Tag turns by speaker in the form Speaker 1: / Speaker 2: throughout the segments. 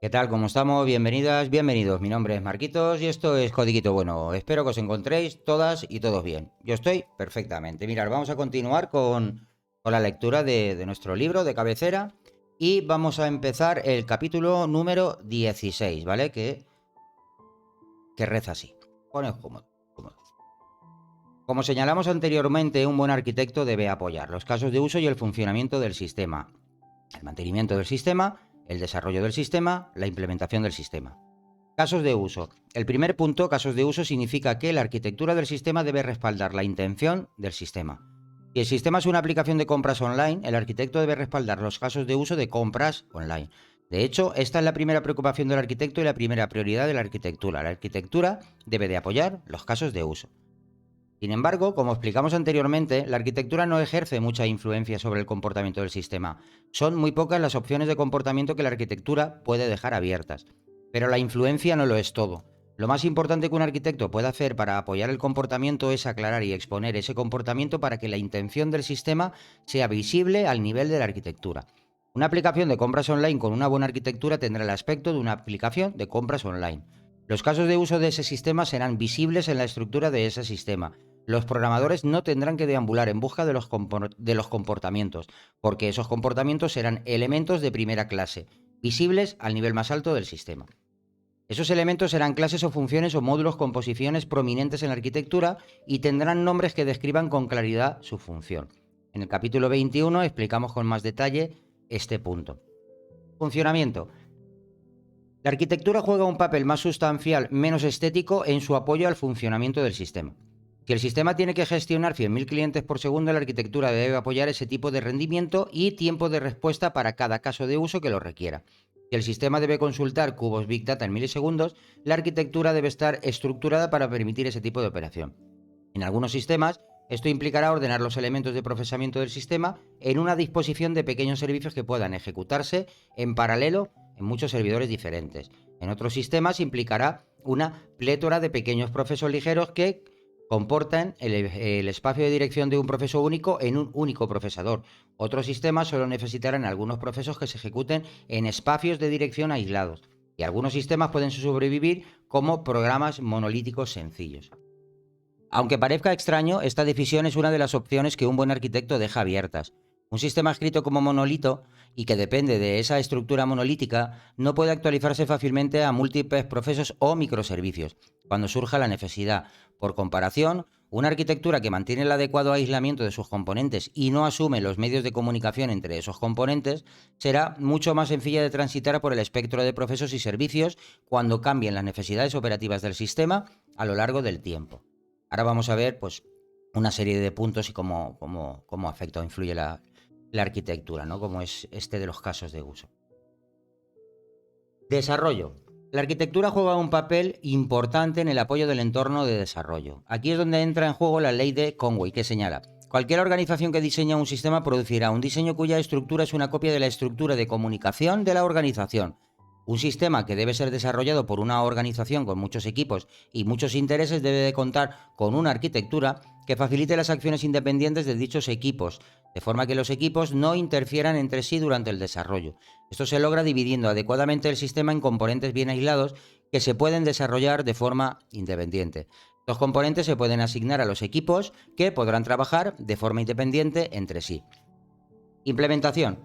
Speaker 1: ¿Qué tal? ¿Cómo estamos? Bienvenidas, bienvenidos. Mi nombre es Marquitos y esto es Codiguito Bueno. Espero que os encontréis todas y todos bien. Yo estoy perfectamente. Mirad, vamos a continuar con la lectura de nuestro libro de cabecera y vamos a empezar el capítulo número 16, ¿vale? Que reza así. Poneos cómodo, cómodo. Como señalamos anteriormente, un buen arquitecto debe apoyar los casos de uso y el funcionamiento del sistema, el mantenimiento del sistema, el desarrollo del sistema, la implementación del sistema. Casos de uso. El primer punto, casos de uso, significa que la arquitectura del sistema debe respaldar la intención del sistema. Si el sistema es una aplicación de compras online, el arquitecto debe respaldar los casos de uso de compras online. De hecho, esta es la primera preocupación del arquitecto y la primera prioridad de la arquitectura. La arquitectura debe de apoyar los casos de uso. Sin embargo, como explicamos anteriormente, la arquitectura no ejerce mucha influencia sobre el comportamiento del sistema. Son muy pocas las opciones de comportamiento que la arquitectura puede dejar abiertas. Pero la influencia no lo es todo. Lo más importante que un arquitecto puede hacer para apoyar el comportamiento es aclarar y exponer ese comportamiento para que la intención del sistema sea visible al nivel de la arquitectura. Una aplicación de compras online con una buena arquitectura tendrá el aspecto de una aplicación de compras online. Los casos de uso de ese sistema serán visibles en la estructura de ese sistema. Los programadores no tendrán que deambular en busca de los comportamientos, porque esos comportamientos serán elementos de primera clase, visibles al nivel más alto del sistema. Esos elementos serán clases o funciones o módulos con posiciones prominentes en la arquitectura y tendrán nombres que describan con claridad su función. En el capítulo 21 explicamos con más detalle este punto. Funcionamiento. La arquitectura juega un papel más sustancial, menos estético, en su apoyo al funcionamiento del sistema. Si el sistema tiene que gestionar 100.000 clientes por segundo, la arquitectura debe apoyar ese tipo de rendimiento y tiempo de respuesta para cada caso de uso que lo requiera. Si el sistema debe consultar cubos Big Data en milisegundos, la arquitectura debe estar estructurada para permitir ese tipo de operación. En algunos sistemas, esto implicará ordenar los elementos de procesamiento del sistema en una disposición de pequeños servicios que puedan ejecutarse en paralelo en muchos servidores diferentes. En otros sistemas implicará una plétora de pequeños procesos ligeros que comportan el espacio de dirección de un proceso único en un único procesador. Otros sistemas solo necesitarán algunos procesos que se ejecuten en espacios de dirección aislados. Y algunos sistemas pueden sobrevivir como programas monolíticos sencillos. Aunque parezca extraño, esta decisión es una de las opciones que un buen arquitecto deja abiertas. Un sistema escrito como monolito y que depende de esa estructura monolítica no puede actualizarse fácilmente a múltiples procesos o microservicios, cuando surja la necesidad. Por comparación, una arquitectura que mantiene el adecuado aislamiento de sus componentes y no asume los medios de comunicación entre esos componentes será mucho más sencilla de transitar por el espectro de procesos y servicios cuando cambien las necesidades operativas del sistema a lo largo del tiempo. Ahora vamos a ver pues, una serie de puntos y cómo afecta o influye la arquitectura, ¿no? Como es este de los casos de uso. Desarrollo. La arquitectura juega un papel importante en el apoyo del entorno de desarrollo. Aquí es donde entra en juego la ley de Conway, que señala: cualquier organización que diseña un sistema producirá un diseño cuya estructura es una copia de la estructura de comunicación de la organización. Un sistema que debe ser desarrollado por una organización con muchos equipos y muchos intereses debe de contar con una arquitectura que facilite las acciones independientes de dichos equipos, de forma que los equipos no interfieran entre sí durante el desarrollo. Esto se logra dividiendo adecuadamente el sistema en componentes bien aislados que se pueden desarrollar de forma independiente. Los componentes se pueden asignar a los equipos que podrán trabajar de forma independiente entre sí. Implementación.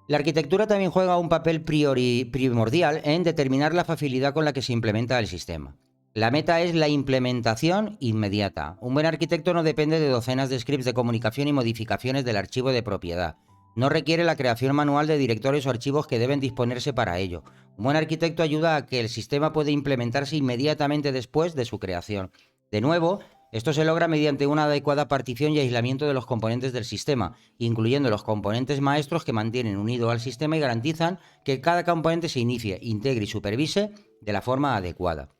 Speaker 1: La arquitectura también juega un papel primordial en determinar la facilidad con la que se implementa el sistema. La meta es la implementación inmediata. Un buen arquitecto no depende de docenas de scripts de comunicación y modificaciones del archivo de propiedad. No requiere la creación manual de directorios o archivos que deben disponerse para ello. Un buen arquitecto ayuda a que el sistema pueda implementarse inmediatamente después de su creación. De nuevo, esto se logra mediante una adecuada partición y aislamiento de los componentes del sistema, incluyendo los componentes maestros que mantienen unido al sistema y garantizan que cada componente se inicie, integre y supervise de la forma adecuada.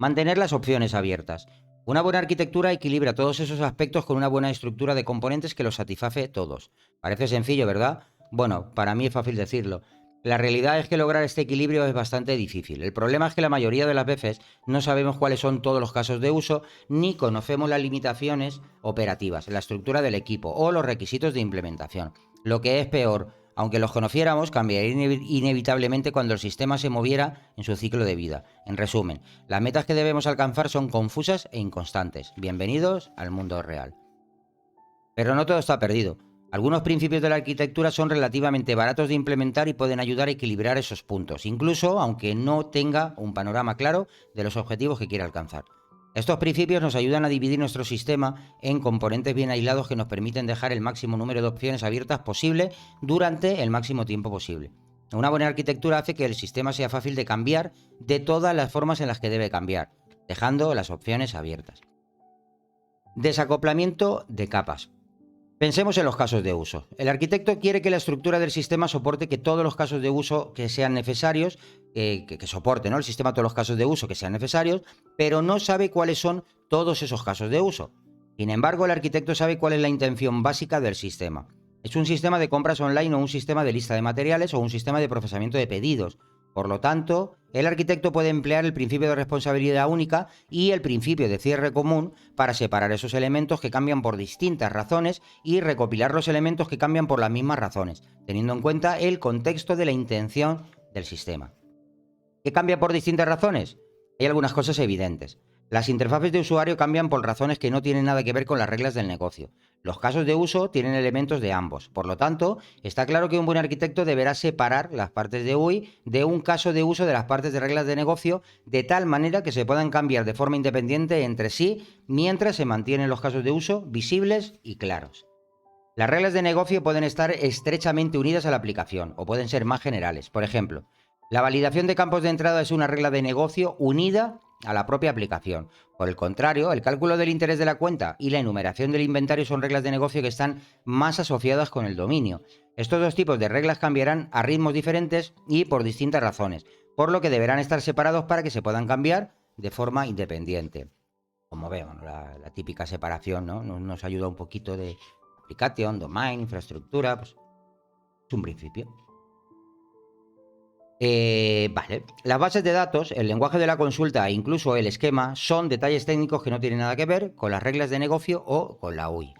Speaker 1: Mantener las opciones abiertas. Una buena arquitectura equilibra todos esos aspectos con una buena estructura de componentes que los satisface todos. Parece sencillo, ¿verdad? Bueno, para mí es fácil decirlo. La realidad es que lograr este equilibrio es bastante difícil. El problema es que la mayoría de las veces no sabemos cuáles son todos los casos de uso, ni conocemos las limitaciones operativas, la estructura del equipo o los requisitos de implementación. Lo que es peor, Aunque los conociéramos, cambiaría inevitablemente cuando el sistema se moviera en su ciclo de vida. En resumen, las metas que debemos alcanzar son confusas e inconstantes. Bienvenidos al mundo real. Pero no todo está perdido. Algunos principios de la arquitectura son relativamente baratos de implementar y pueden ayudar a equilibrar esos puntos, incluso aunque no tenga un panorama claro de los objetivos que quiere alcanzar. Estos principios nos ayudan a dividir nuestro sistema en componentes bien aislados que nos permiten dejar el máximo número de opciones abiertas posible durante el máximo tiempo posible. Una buena arquitectura hace que el sistema sea fácil de cambiar de todas las formas en las que debe cambiar, dejando las opciones abiertas. Desacoplamiento de capas. Pensemos en los casos de uso. El arquitecto quiere que la estructura del sistema soporte que todos los casos de uso que sean necesarios, que soporte, ¿no?, el sistema todos los casos de uso que sean necesarios, pero no sabe cuáles son todos esos casos de uso. Sin embargo, el arquitecto sabe cuál es la intención básica del sistema. ¿Es un sistema de compras online o un sistema de lista de materiales o un sistema de procesamiento de pedidos? Por lo tanto, el arquitecto puede emplear el principio de responsabilidad única y el principio de cierre común para separar esos elementos que cambian por distintas razones y recopilar los elementos que cambian por las mismas razones, teniendo en cuenta el contexto de la intención del sistema. ¿Qué cambia por distintas razones? Hay algunas cosas evidentes. Las interfaces de usuario cambian por razones que no tienen nada que ver con las reglas del negocio. Los casos de uso tienen elementos de ambos. Por lo tanto, está claro que un buen arquitecto deberá separar las partes de UI de un caso de uso de las partes de reglas de negocio, de tal manera que se puedan cambiar de forma independiente entre sí, mientras se mantienen los casos de uso visibles y claros. Las reglas de negocio pueden estar estrechamente unidas a la aplicación o pueden ser más generales. Por ejemplo, la validación de campos de entrada es una regla de negocio unida a la propia aplicación. Por el contrario, el cálculo del interés de la cuenta y la enumeración del inventario son reglas de negocio que están más asociadas con el dominio. Estos dos tipos de reglas cambiarán a ritmos diferentes y por distintas razones, por lo que deberán estar separados para que se puedan cambiar de forma independiente. Como veo, la típica separación, ¿no? Nos ayuda un poquito de application, domain, infraestructura, pues es un principio. Vale. Las bases de datos, el lenguaje de la consulta e incluso el esquema son detalles técnicos que no tienen nada que ver con las reglas de negocio o con la UI.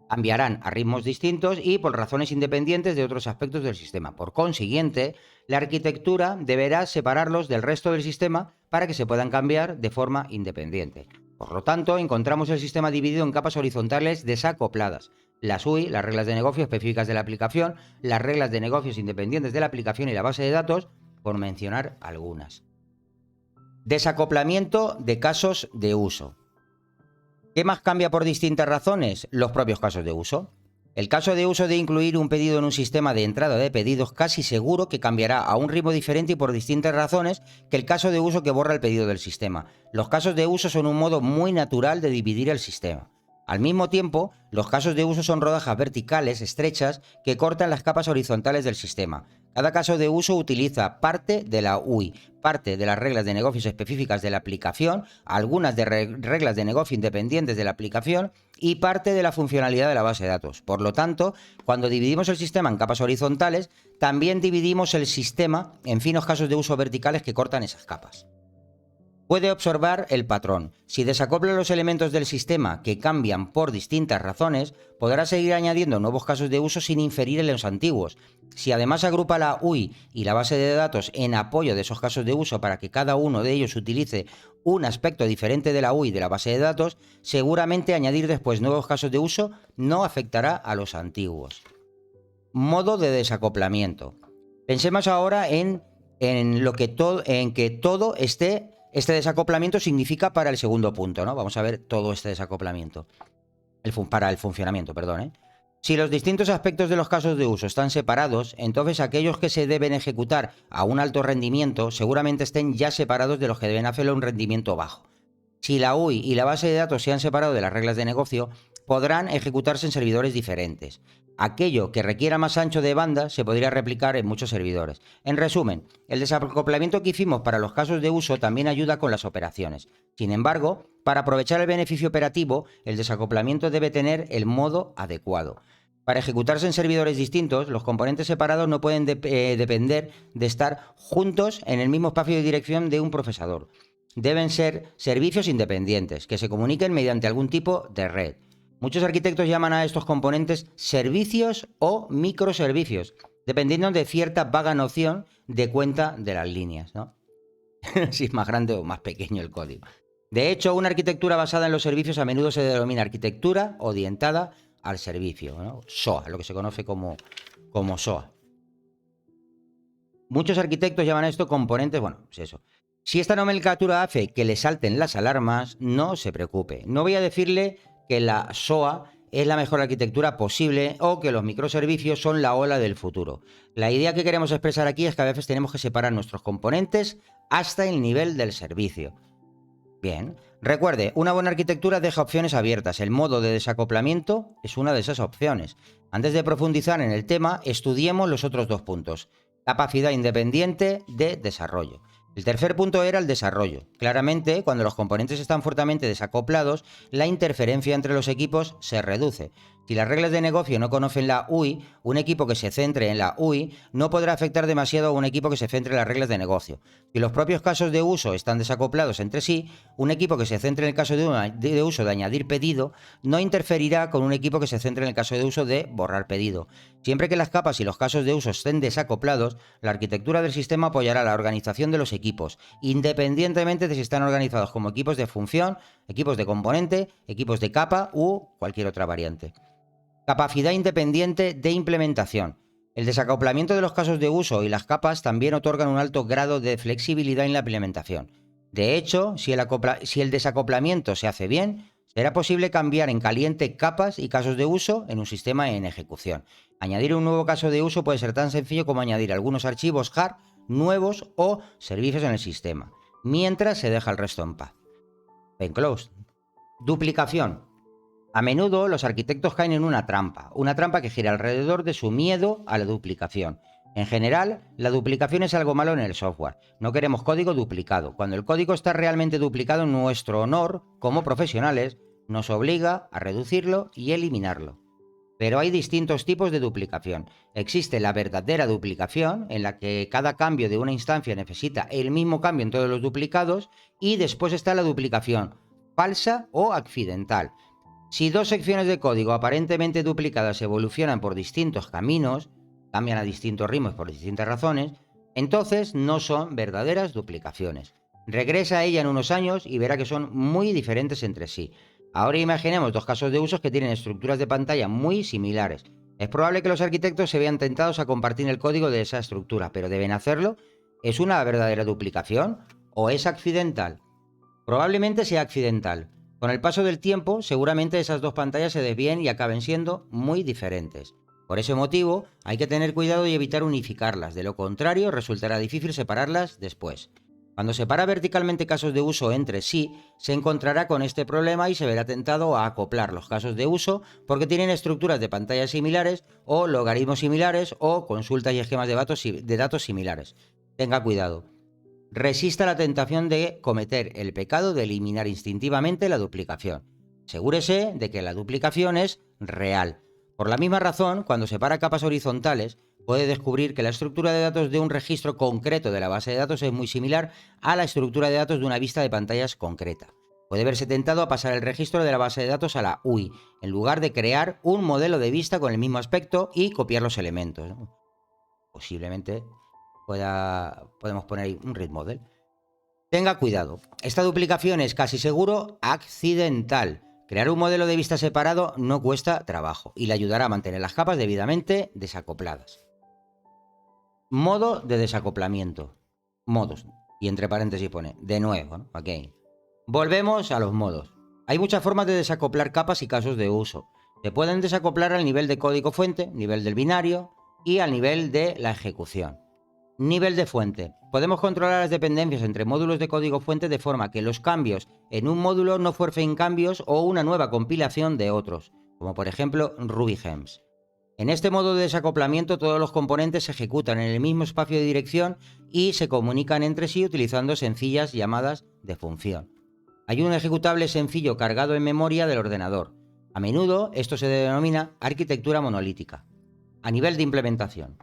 Speaker 1: Cambiarán a ritmos distintos y por razones independientes de otros aspectos del sistema. Por consiguiente, la arquitectura deberá separarlos del resto del sistema para que se puedan cambiar de forma independiente. Por lo tanto, encontramos el sistema dividido en capas horizontales desacopladas. Las UI, las reglas de negocio específicas de la aplicación, las reglas de negocios independientes de la aplicación y la base de datos, por mencionar algunas. Desacoplamiento de casos de uso. ¿Qué más cambia por distintas razones? Los propios casos de uso. El caso de uso de incluir un pedido en un sistema de entrada de pedidos casi seguro que cambiará a un ritmo diferente y por distintas razones que el caso de uso que borra el pedido del sistema. Los casos de uso son un modo muy natural de dividir el sistema. Al mismo tiempo, los casos de uso son rodajas verticales estrechas que cortan las capas horizontales del sistema. Cada caso de uso utiliza parte de la UI, parte de las reglas de negocios específicas de la aplicación, algunas de reglas de negocio independientes de la aplicación y parte de la funcionalidad de la base de datos. Por lo tanto, cuando dividimos el sistema en capas horizontales, también dividimos el sistema en finos casos de uso verticales que cortan esas capas. Puede observar el patrón. Si desacopla los elementos del sistema que cambian por distintas razones, podrá seguir añadiendo nuevos casos de uso sin inferir en los antiguos. Si además agrupa la UI y la base de datos en apoyo de esos casos de uso para que cada uno de ellos utilice un aspecto diferente de la UI y de la base de datos, seguramente añadir después nuevos casos de uso no afectará a los antiguos. Modo de desacoplamiento. Pensemos ahora en que todo este desacoplamiento significa para el segundo punto, ¿no? Vamos a ver todo este desacoplamiento. Para el funcionamiento, perdón, ¿eh? Si los distintos aspectos de los casos de uso están separados, entonces aquellos que se deben ejecutar a un alto rendimiento seguramente estén ya separados de los que deben hacerlo a un rendimiento bajo. Si la UI y la base de datos se han separado de las reglas de negocio, podrán ejecutarse en servidores diferentes. Aquello que requiera más ancho de banda se podría replicar en muchos servidores. En resumen, el desacoplamiento que hicimos para los casos de uso también ayuda con las operaciones. Sin embargo, para aprovechar el beneficio operativo, el desacoplamiento debe tener el modo adecuado. Para ejecutarse en servidores distintos, los componentes separados no pueden depender de estar juntos en el mismo espacio de dirección de un procesador. Deben ser servicios independientes, que se comuniquen mediante algún tipo de red. Muchos arquitectos llaman a estos componentes servicios o microservicios. dependiendo de cierta vaga noción de cuenta de las líneas, ¿no? Si es más grande o más pequeño el código. De hecho, una arquitectura basada en los servicios a menudo se denomina arquitectura orientada al servicio, ¿no? SOA, lo que se conoce como SOA. Muchos arquitectos llaman a esto componentes, bueno, pues eso. Si esta nomenclatura hace que le salten las alarmas, no se preocupe. No voy a decirle que la SOA es la mejor arquitectura posible o que los microservicios son la ola del futuro. La idea que queremos expresar aquí es que a veces tenemos que separar nuestros componentes hasta el nivel del servicio. Bien, recuerde, una buena arquitectura deja opciones abiertas. El modo de desacoplamiento es una de esas opciones. Antes de profundizar en el tema, estudiemos los otros dos puntos. Capacidad independiente de desarrollo. El tercer punto era el desarrollo. Claramente, cuando los componentes están fuertemente desacoplados, la interferencia entre los equipos se reduce. Si las reglas de negocio no conocen la UI, un equipo que se centre en la UI no podrá afectar demasiado a un equipo que se centre en las reglas de negocio. Si los propios casos de uso están desacoplados entre sí, un equipo que se centre en el caso de uso de añadir pedido no interferirá con un equipo que se centre en el caso de uso de borrar pedido. Siempre que las capas y los casos de uso estén desacoplados, la arquitectura del sistema apoyará la organización de los equipos, independientemente de si están organizados como equipos de función, equipos de componente, equipos de capa u cualquier otra variante. Capacidad independiente de implementación. El desacoplamiento de los casos de uso y las capas también otorgan un alto grado de flexibilidad en la implementación. De hecho, si el desacoplamiento se hace bien, será posible cambiar en caliente capas y casos de uso en un sistema en ejecución. Añadir un nuevo caso de uso puede ser tan sencillo como añadir algunos archivos JAR nuevos o servicios en el sistema, mientras se deja el resto en paz. Open close. Duplicación. A menudo los arquitectos caen en una trampa que gira alrededor de su miedo a la duplicación. En general, la duplicación es algo malo en el software. No queremos código duplicado. Cuando el código está realmente duplicado, nuestro honor, como profesionales, nos obliga a reducirlo y eliminarlo. Pero hay distintos tipos de duplicación. Existe la verdadera duplicación, en la que cada cambio de una instancia necesita el mismo cambio en todos los duplicados, y después está la duplicación falsa o accidental. Si dos secciones de código aparentemente duplicadas evolucionan por distintos caminos, cambian a distintos ritmos por distintas razones, entonces no son verdaderas duplicaciones. Regresa a ella en unos años y verá que son muy diferentes entre sí. Ahora imaginemos dos casos de usos que tienen estructuras de pantalla muy similares. Es probable que los arquitectos se vean tentados a compartir el código de esa estructura, pero ¿deben hacerlo? ¿Es una verdadera duplicación o es accidental? Probablemente sea accidental. Con el paso del tiempo, seguramente esas dos pantallas se desvíen y acaben siendo muy diferentes. Por ese motivo, hay que tener cuidado y evitar unificarlas, de lo contrario resultará difícil separarlas después. Cuando separa verticalmente casos de uso entre sí, se encontrará con este problema y se verá tentado a acoplar los casos de uso porque tienen estructuras de pantallas similares o logaritmos similares o consultas y esquemas de datos similares. Tenga cuidado. Resista la tentación de cometer el pecado de eliminar instintivamente la duplicación. Asegúrese de que la duplicación es real. Por la misma razón, cuando separa capas horizontales, puede descubrir que la estructura de datos de un registro concreto de la base de datos es muy similar a la estructura de datos de una vista de pantallas concreta. Puede verse tentado a pasar el registro de la base de datos a la UI, en lugar de crear un modelo de vista con el mismo aspecto y copiar los elementos. Posiblemente podemos poner ahí un read model. Tenga cuidado, esta duplicación es casi seguro accidental. Crear un modelo de vista separado no cuesta trabajo y le ayudará a mantener las capas debidamente desacopladas. Modo de desacoplamiento. Modos. Y entre paréntesis pone, de nuevo, ¿no? Okay. Volvemos a los modos. Hay muchas formas de desacoplar capas y casos de uso. Se pueden desacoplar al nivel de código fuente, nivel del binario y al nivel de la ejecución. Nivel de fuente. Podemos controlar las dependencias entre módulos de código fuente de forma que los cambios en un módulo no fuercen cambios o una nueva compilación de otros, como por ejemplo RubyGems. En este modo de desacoplamiento todos los componentes se ejecutan en el mismo espacio de dirección y se comunican entre sí utilizando sencillas llamadas de función. Hay un ejecutable sencillo cargado en memoria del ordenador. A menudo esto se denomina arquitectura monolítica. A nivel de implementación.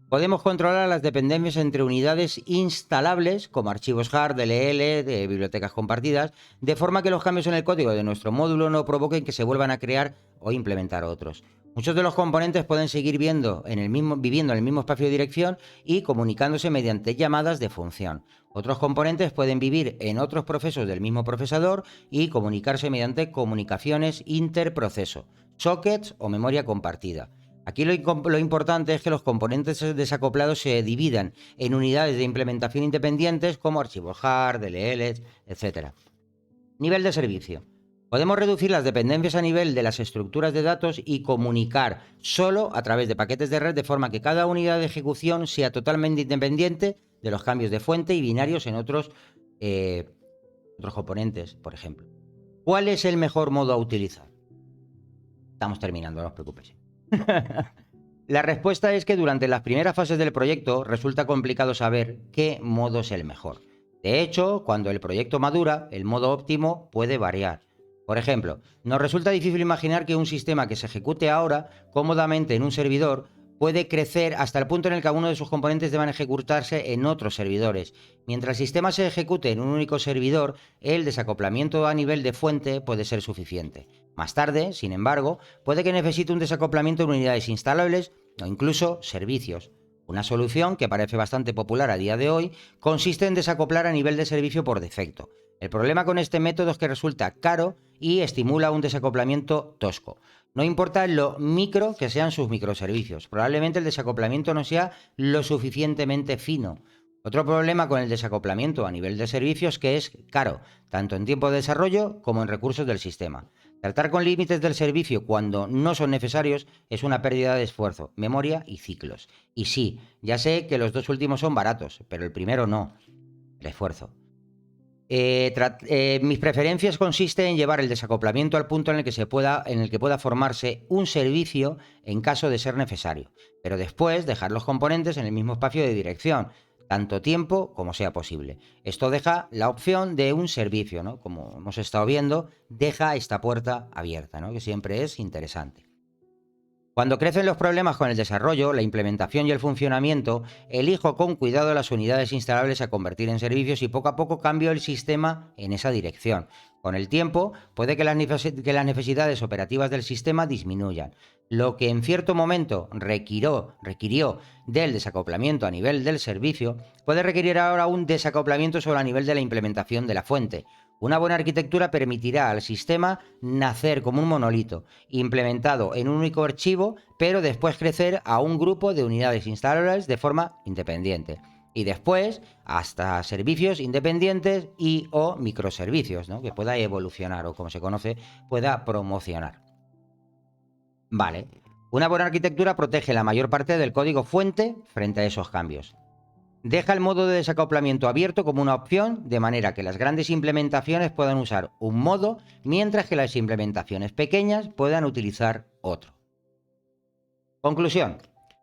Speaker 1: Podemos controlar las dependencias entre unidades instalables, como archivos JAR, DLL, de bibliotecas compartidas, de forma que los cambios en el código de nuestro módulo no provoquen que se vuelvan a crear o implementar otros. Muchos de los componentes pueden seguir viviendo en el mismo espacio de dirección y comunicándose mediante llamadas de función. Otros componentes pueden vivir en otros procesos del mismo procesador y comunicarse mediante comunicaciones interproceso, sockets o memoria compartida. Aquí lo importante es que los componentes desacoplados se dividan en unidades de implementación independientes como archivos JAR, DLLs, etc. Nivel de servicio. Podemos reducir las dependencias a nivel de las estructuras de datos y comunicar solo a través de paquetes de red de forma que cada unidad de ejecución sea totalmente independiente de los cambios de fuente y binarios en otros componentes, por ejemplo. ¿Cuál es el mejor modo a utilizar? Estamos terminando, no os preocupéis. La respuesta es que durante las primeras fases del proyecto resulta complicado saber qué modo es el mejor. De hecho, cuando el proyecto madura, el modo óptimo puede variar. Por ejemplo, nos resulta difícil imaginar que un sistema que se ejecute ahora cómodamente en un servidor puede crecer hasta el punto en el que alguno de sus componentes deban ejecutarse en otros servidores. Mientras el sistema se ejecute en un único servidor, el desacoplamiento a nivel de fuente puede ser suficiente. Más tarde, sin embargo, puede que necesite un desacoplamiento en unidades instalables o incluso servicios. Una solución que parece bastante popular a día de hoy consiste en desacoplar a nivel de servicio por defecto. El problema con este método es que resulta caro y estimula un desacoplamiento tosco. No importa lo micro que sean sus microservicios, probablemente el desacoplamiento no sea lo suficientemente fino. Otro problema con el desacoplamiento a nivel de servicios es que es caro, tanto en tiempo de desarrollo como en recursos del sistema. Tratar con límites del servicio cuando no son necesarios es una pérdida de esfuerzo, memoria y ciclos. Y sí, ya sé que los dos últimos son baratos, pero el primero no, el esfuerzo. Mis preferencias consisten en llevar el desacoplamiento al punto en el que pueda formarse un servicio en caso de ser necesario, pero después dejar los componentes en el mismo espacio de dirección, tanto tiempo como sea posible. Esto deja la opción de un servicio, ¿no? Como hemos estado viendo, deja esta puerta abierta, ¿no? Que siempre es interesante. Cuando crecen los problemas con el desarrollo, la implementación y el funcionamiento, elijo con cuidado las unidades instalables a convertir en servicios y poco a poco cambio el sistema en esa dirección. Con el tiempo, puede que las necesidades operativas del sistema disminuyan. Lo que en cierto momento requirió del desacoplamiento a nivel del servicio, puede requerir ahora un desacoplamiento solo a nivel de la implementación de la fuente. Una buena arquitectura permitirá al sistema nacer como un monolito, implementado en un único archivo, pero después crecer a un grupo de unidades instalables de forma independiente. Y después hasta servicios independientes y o microservicios, ¿no? Que pueda evolucionar o, como se conoce, pueda promocionar. Vale. Una buena arquitectura protege la mayor parte del código fuente frente a esos cambios. Deja el modo de desacoplamiento abierto como una opción, de manera que las grandes implementaciones puedan usar un modo, mientras que las implementaciones pequeñas puedan utilizar otro. Conclusión.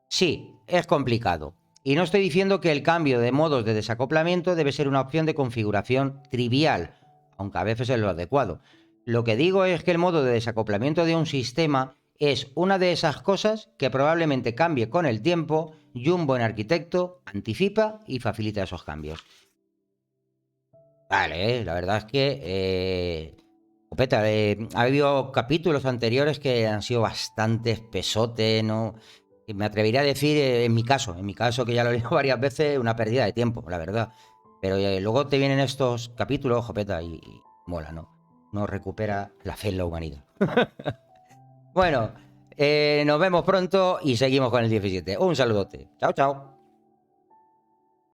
Speaker 1: Sí, es complicado. Y no estoy diciendo que el cambio de modos de desacoplamiento debe ser una opción de configuración trivial, aunque a veces es lo adecuado. Lo que digo es que el modo de desacoplamiento de un sistema es una de esas cosas que probablemente cambie con el tiempo y un buen arquitecto anticipa y facilita esos cambios. Vale, la verdad es que Copeta, ha habido capítulos anteriores que han sido bastante espesote, ¿no? Y me atrevería a decir, en mi caso, que ya lo he leído varias veces, una pérdida de tiempo, la verdad. Pero luego te vienen estos capítulos, Jopeta, y mola, ¿no? No recupera la fe en la humanidad. Bueno, nos vemos pronto y seguimos con el 17. Un saludote. Chao, chao.